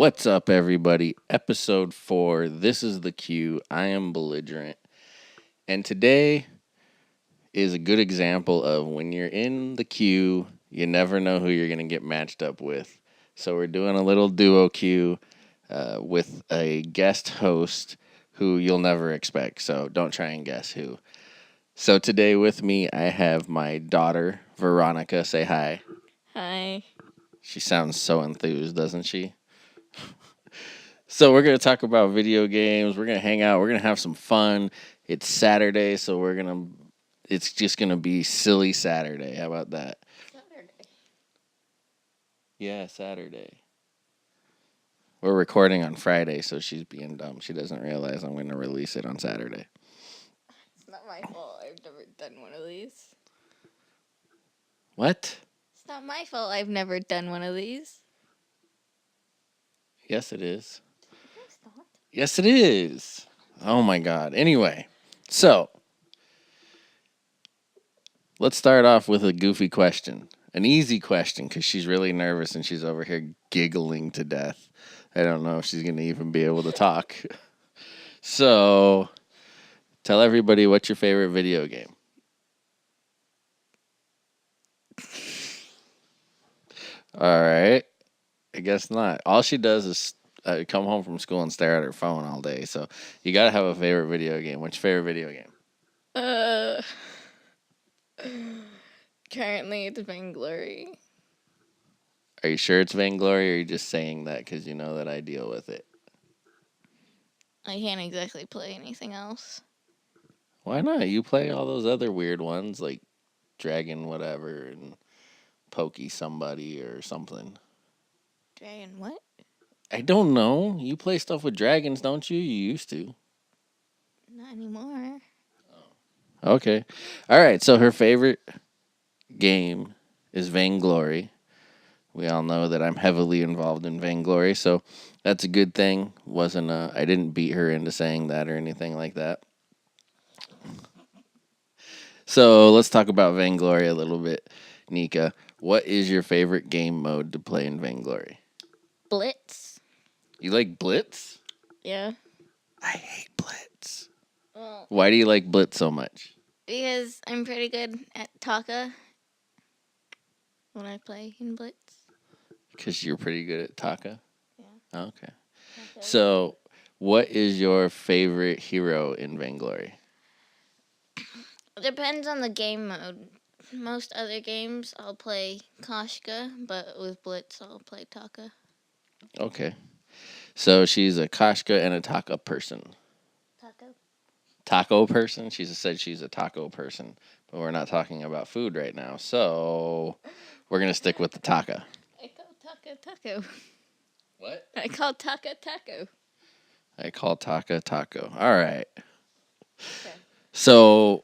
What's up, everybody? Episode 4. This is the Q. I am belligerent. And today is a good example of when you're in the queue, you never know who you're going to get matched up with. So we're doing a little duo queue with a guest host who you'll never expect. So don't try and guess who. So today with me, I have my daughter, Veronica. Say hi. Hi. She sounds so enthused, doesn't she? So we're going to talk about video games. We're going to hang out. We're going to have some fun. It's Saturday, so it's just going to be silly Saturday. How about that? Saturday. Yeah, Saturday. We're recording on Friday, so she's being dumb. She doesn't realize I'm going to release it on Saturday. It's not my fault. I've never done one of these. What? It's not my fault. I've never done one of these. Yes, it is. No, it's not. Yes, it is. Oh, my God. Anyway, so let's start off with a goofy question. An easy question, because she's really nervous and she's over here giggling to death. I don't know if she's going to even be able to talk. So, tell everybody what's your favorite video game. All right. I guess not. All she does is come home from school and stare at her phone all day. So, you got to have a favorite video game. What's your favorite video game? Currently, it's Vainglory. Are you sure it's Vainglory, or are you just saying that because you know that I deal with it? I can't exactly play anything else. Why not? You play all those other weird ones like Dragon whatever and Pokey somebody or something. Dragon what? I don't know. You play stuff with dragons, don't you? You used to. Not anymore. Okay. All right. So her favorite game is Vainglory. We all know that I'm heavily involved in Vainglory, so that's a good thing. I didn't beat her into saying that or anything like that. So let's talk about Vainglory a little bit. Nika, what is your favorite game mode to play in Vainglory? Blitz. You like Blitz? Yeah. I hate Blitz. Well, Why do you like Blitz so much? because I'm pretty good at Taka when I play in Blitz. Because you're pretty good at Taka? Yeah. Okay. So, what is your favorite hero in Vainglory? It depends on the game mode. Most other games, I'll play Koshka, but with Blitz, I'll play Taka. Okay. So, she's a Koshka and a Taka person. Taco? Taco person? She said she's a taco person. But we're not talking about food right now. So, we're going to stick with the Taka. I call Taka Taco. What? I call Taka Taco. I call Taka taco. All right. Okay. So,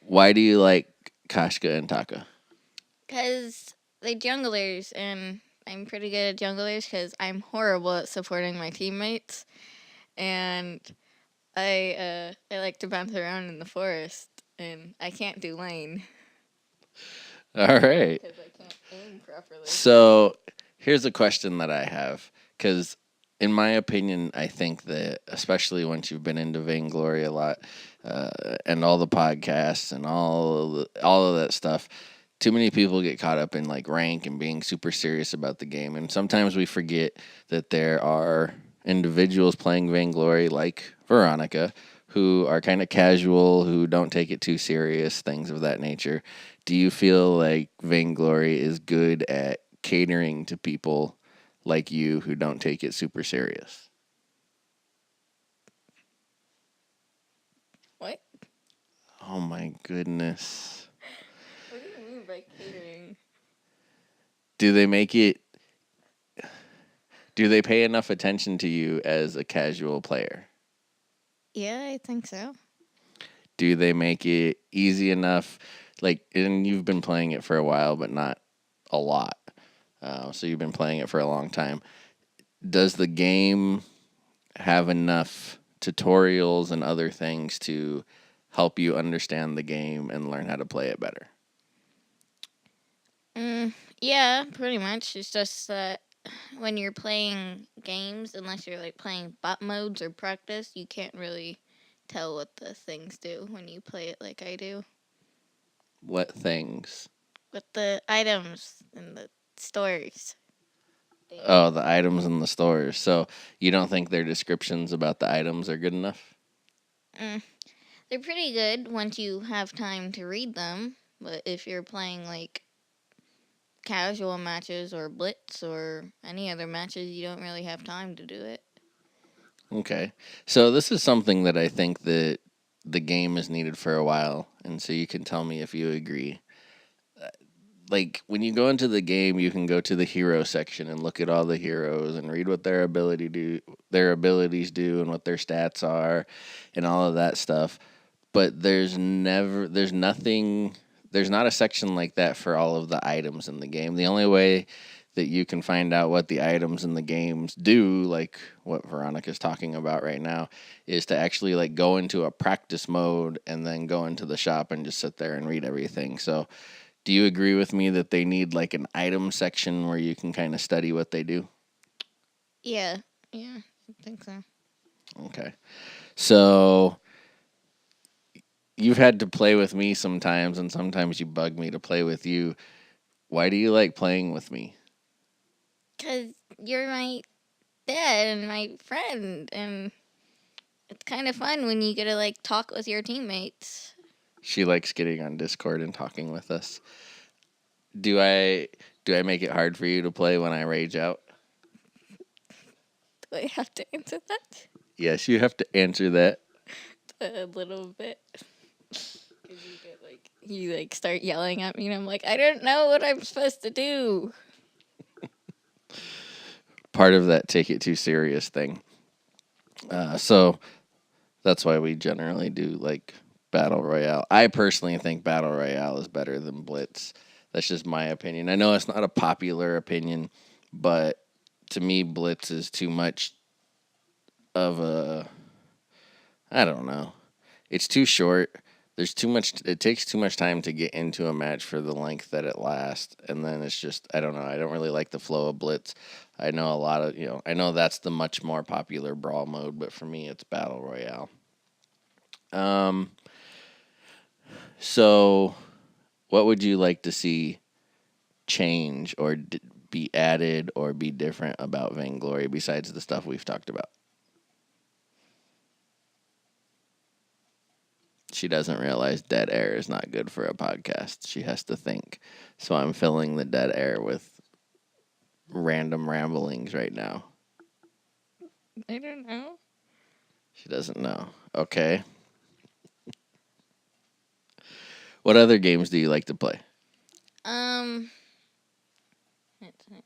why do you like Koshka and Taka? Because they junglers, and I'm pretty good at junglers because I'm horrible at supporting my teammates. And I like to bounce around in the forest, and I can't do lane. All right. Because I can't aim properly. So, here's a question that I have. Because, in my opinion, I think that, especially once you've been into Vainglory a lot and all the podcasts and all of that stuff, too many people get caught up in like rank and being super serious about the game. And sometimes we forget that there are individuals playing Vainglory like Veronica who are kind of casual, who don't take it too serious, things of that nature. Do you feel like Vainglory is good at catering to people like you who don't take it super serious? What? Oh my goodness. What do you mean by catering? Do they make it? Do they pay enough attention to you as a casual player? Yeah, I think so. Do they make it easy enough? Like, and you've been playing it for a while, but not a lot. So you've been playing it for a long time. Does the game have enough tutorials and other things to help you understand the game and learn how to play it better? Yeah, pretty much. It's just that when you're playing games, unless you're like playing bot modes or practice, you can't really tell what the things do when you play it like I do. What things? With the items in the stores. Oh, the items in the stores. So you don't think their descriptions about the items are good enough? Mm. They're pretty good once you have time to read them, but if you're playing like casual matches or blitz or any other matches, you don't really have time to do it. Okay. So this is something that I think that the game has needed for a while, and so you can tell me if you agree. Like when you go into the game, you can go to the hero section and look at all the heroes and read what their abilities do, and what their stats are, and all of that stuff. But there's nothing, there's not a section like that for all of the items in the game. The only way that you can find out what the items in the games do, like what Veronica's talking about right now, is to actually like go into a practice mode and then go into the shop and just sit there and read everything. So do you agree with me that they need like an item section where you can kind of study what they do? Yeah, I think so. Okay. So you've had to play with me sometimes, and sometimes you bug me to play with you. Why do you like playing with me? Because you're my dad and my friend, and it's kind of fun when you get to like talk with your teammates. She likes getting on Discord and talking with us. Do I make it hard for you to play when I rage out? Do I have to answer that? Yes, you have to answer that. A little bit. Because you like start yelling at me, and I'm like, I don't know what I'm supposed to do. Part of that take it too serious thing. So that's why we generally do like Battle Royale. I personally think Battle Royale is better than Blitz. That's just my opinion. I know it's not a popular opinion, but to me, Blitz is too much of a. I don't know. It's too short. There's too much. It takes too much time to get into a match for the length that it lasts, and then it's just. I don't know. I don't really like the flow of Blitz. I know a lot of. I know that's the much more popular brawl mode, but for me, it's Battle Royale. Um. So, what would you like to see change or be added or be different about Vainglory besides the stuff we've talked about? She doesn't realize dead air is not good for a podcast. She has to think. So I'm filling the dead air with random ramblings right now. I don't know. She doesn't know. Okay. What other games do you like to play? Let's see.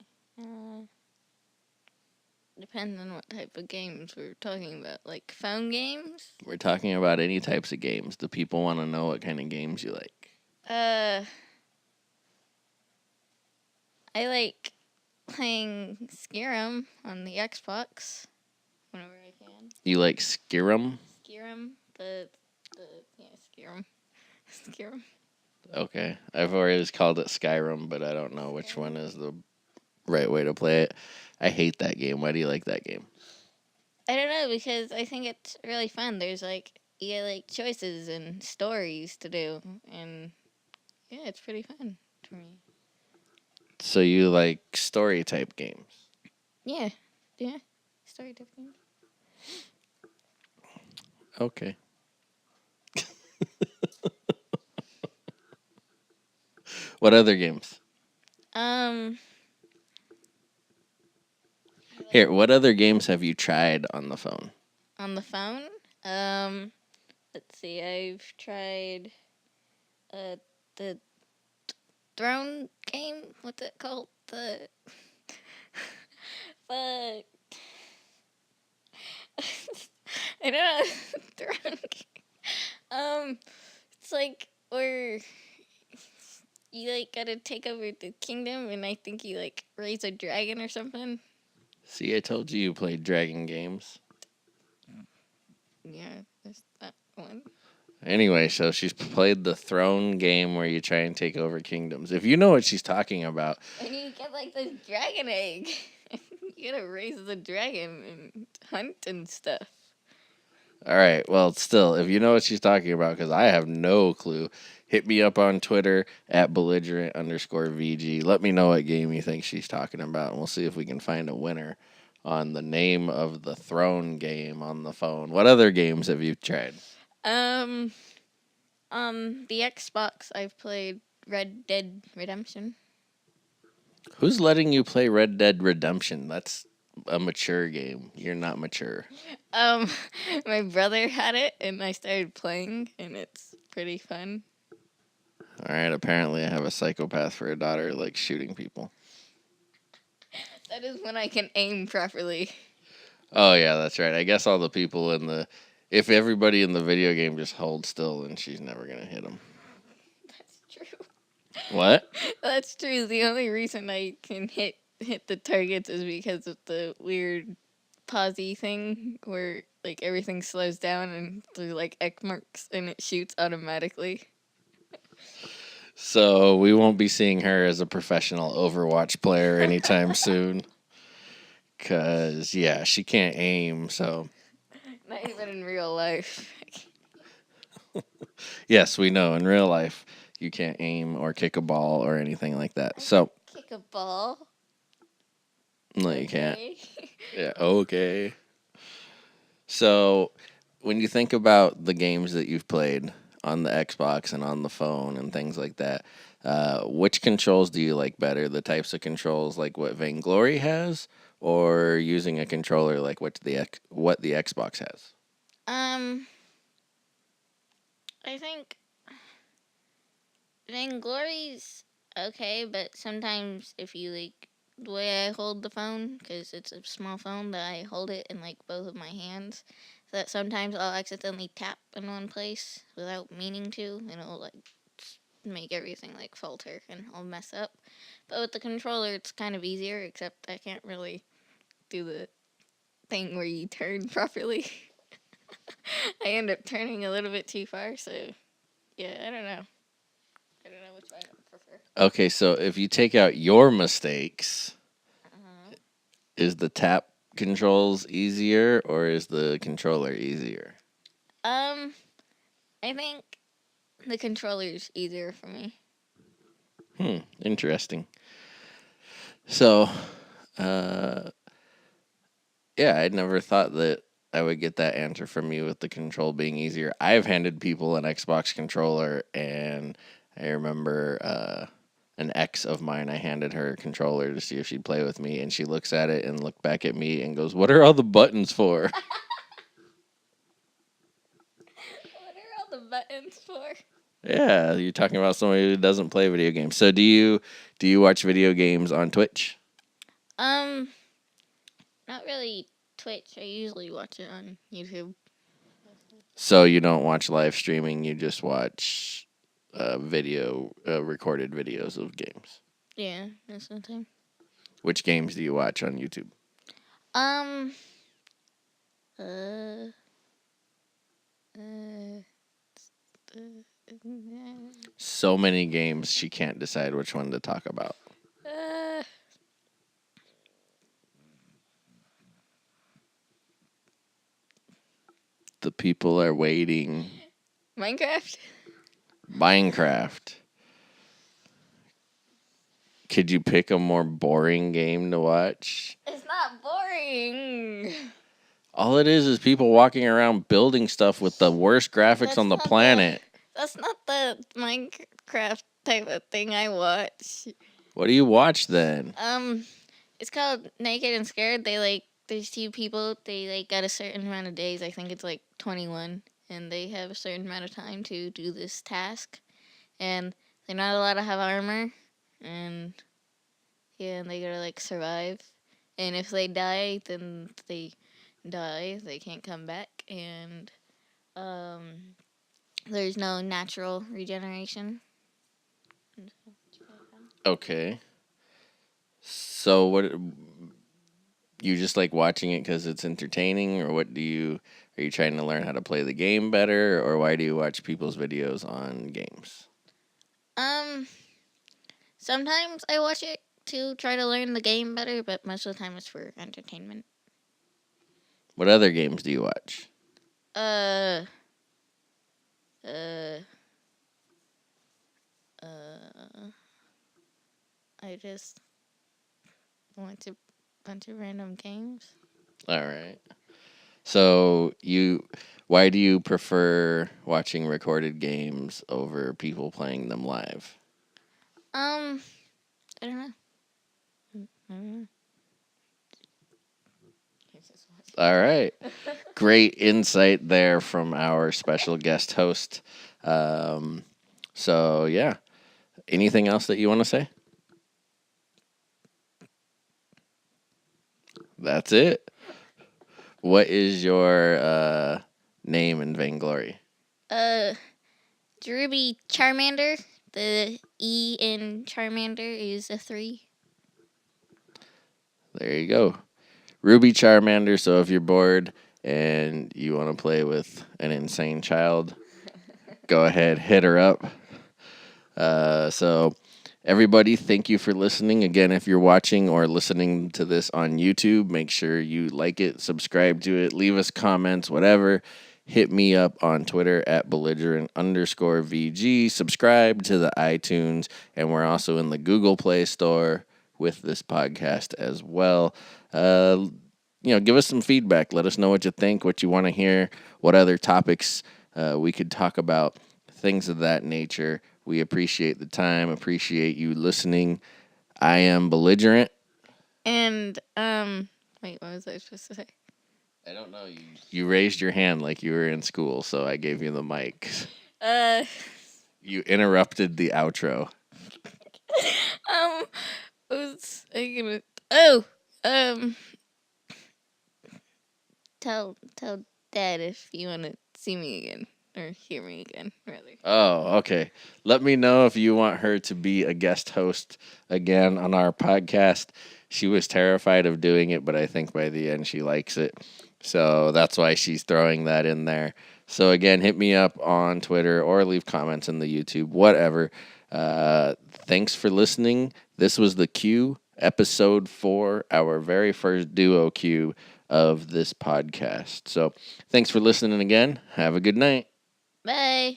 Depends on what type of games we're talking about. Like phone games? We're talking about any types of games. Do people want to know what kind of games you like? I like playing Skyrim on the Xbox whenever I can. You like Skyrim? Skyrim, Skyrim. Skyrim. Okay. I've always called it Skyrim, but I don't know which one is the right way to play it. I hate that game. Why do you like that game? I don't know, because I think it's really fun. There's you get choices and stories to do, and yeah, it's pretty fun for me. So you like story type games? Yeah, story type games. Okay. What other games? Here, what other games have you tried on the phone? On the phone? Let's see. I've tried the Throne game. What's it called? The I don't know. Throne game. It's where you gotta take over the kingdom, and I think you raise a dragon or something. See, I told you played dragon games. Yeah, there's that one. Anyway, so she's played the throne game where you try and take over kingdoms. If you know what she's talking about. And you get this dragon egg. You gotta raise the dragon and hunt and stuff. All right. Well, still, if you know what she's talking about, because I have no clue, hit me up on Twitter at belligerent_VG. Let me know what game you think she's talking about, and we'll see if we can find a winner on the Name of the Throne game on the phone. What other games have you tried? On the Xbox, I've played Red Dead Redemption. Who's letting you play Red Dead Redemption? That's a mature game. You're not mature. Um, my brother had it, and I started playing, and it's pretty fun. All right. Apparently, I have a psychopath for a daughter who likes shooting people. That is when I can aim properly. Oh yeah, that's right. I guess all the people in the, if everybody in the video game just holds still, then she's never gonna hit them. That's true. What? That's true. The only reason I can hit the targets is because of the weird pausey thing where like everything slows down and through like X marks and it shoots automatically. So we won't be seeing her as a professional Overwatch player anytime soon. Cause yeah, she can't aim. So Not even in real life. yes, we know in real life you can't aim or kick a ball or anything like that. So Kick a ball. no, you can't. Okay. Yeah, okay. So when you think about the games that you've played on the Xbox and on the phone and things like that, which controls do you like better? The types of controls like what Vainglory has, or using a controller like what the Xbox has? I think Vainglory's okay, but sometimes if you like the way I hold the phone, because it's a small phone that I hold it in like both of my hands, so that sometimes I'll accidentally tap in one place without meaning to, and it'll like make everything like falter and I'll mess up. But with the controller, it's kind of easier, except I can't really do the thing where you turn properly. I end up turning a little bit too far, so yeah, I don't know. I don't know which one I prefer. Okay, so if you take out your mistakes, is the tap controls easier or is the controller easier? I think the controller's easier for me. Interesting. So, uh, yeah, I'd never thought that I would get that answer from you with the control being easier. I've handed people an Xbox controller, and I remember an ex of mine, I handed her a controller to see if she'd play with me, and she looks at it and looked back at me and goes, "What are all the buttons for?" What are all the buttons for? Yeah, you're talking about somebody who doesn't play video games. So do you watch video games on Twitch? Not really Twitch. I usually watch it on YouTube. So you don't watch live streaming, you just watch recorded videos of games. Yeah, most of the time. Which games do you watch on YouTube? Um. Uh. Uh. So many games she can't decide which one to talk about. The people are waiting. Minecraft? Minecraft. Could you pick a more boring game to watch? It's not boring. All it is people walking around building stuff with the worst graphics That's on the not planet. That's not the Minecraft type of thing I watch. What do you watch then? It's called Naked and Scared. There's two people. They like got a certain amount of days. I think it's like 21, and they have a certain amount of time to do this task, and they're not allowed to have armor, and yeah, and they gotta like survive. And if they die, then they die. They can't come back, and there's no natural regeneration. Okay. So what? You just like watching it because it's entertaining, or what do you? Are you trying to learn how to play the game better, or why do you watch people's videos on games? Sometimes I watch it to try to learn the game better, but most of the time it's for entertainment. What other games do you watch? Uh, uh, I just went to a bunch of random games. All right. So why do you prefer watching recorded games over people playing them live? I don't know. I don't know. All right. Great insight there from our special guest host. So yeah. Anything else that you want to say? That's it. What is your name in Vainglory? Ruby Charmander. The E in Charmander is a 3. There you go. Ruby Charmander. So if you're bored and you want to play with an insane child, go ahead, hit her up. So everybody, thank you for listening. Again, if you're watching or listening to this on YouTube, make sure you like it, subscribe to it, leave us comments, whatever. Hit me up on Twitter at belligerent_VG. Subscribe to the iTunes, and we're also in the Google Play Store with this podcast as well. Give us some feedback. Let us know what you think, what you want to hear, what other topics we could talk about, things of that nature. We appreciate the time, appreciate you listening. I am Belligerent. And, wait, what was I supposed to say? I don't know. You raised your hand like you were in school, so I gave you the mic. You interrupted the outro. Was I gonna? Tell Dad if you want to see me again or hear me again, rather. Oh, okay. Let me know if you want her to be a guest host again on our podcast. She was terrified of doing it, but I think by the end she likes it. So that's why she's throwing that in there. So again, hit me up on Twitter or leave comments in the YouTube, whatever. Thanks for listening. This was the Q, episode 4, our very first duo Q of this podcast. So thanks for listening again. Have a good night. Bye.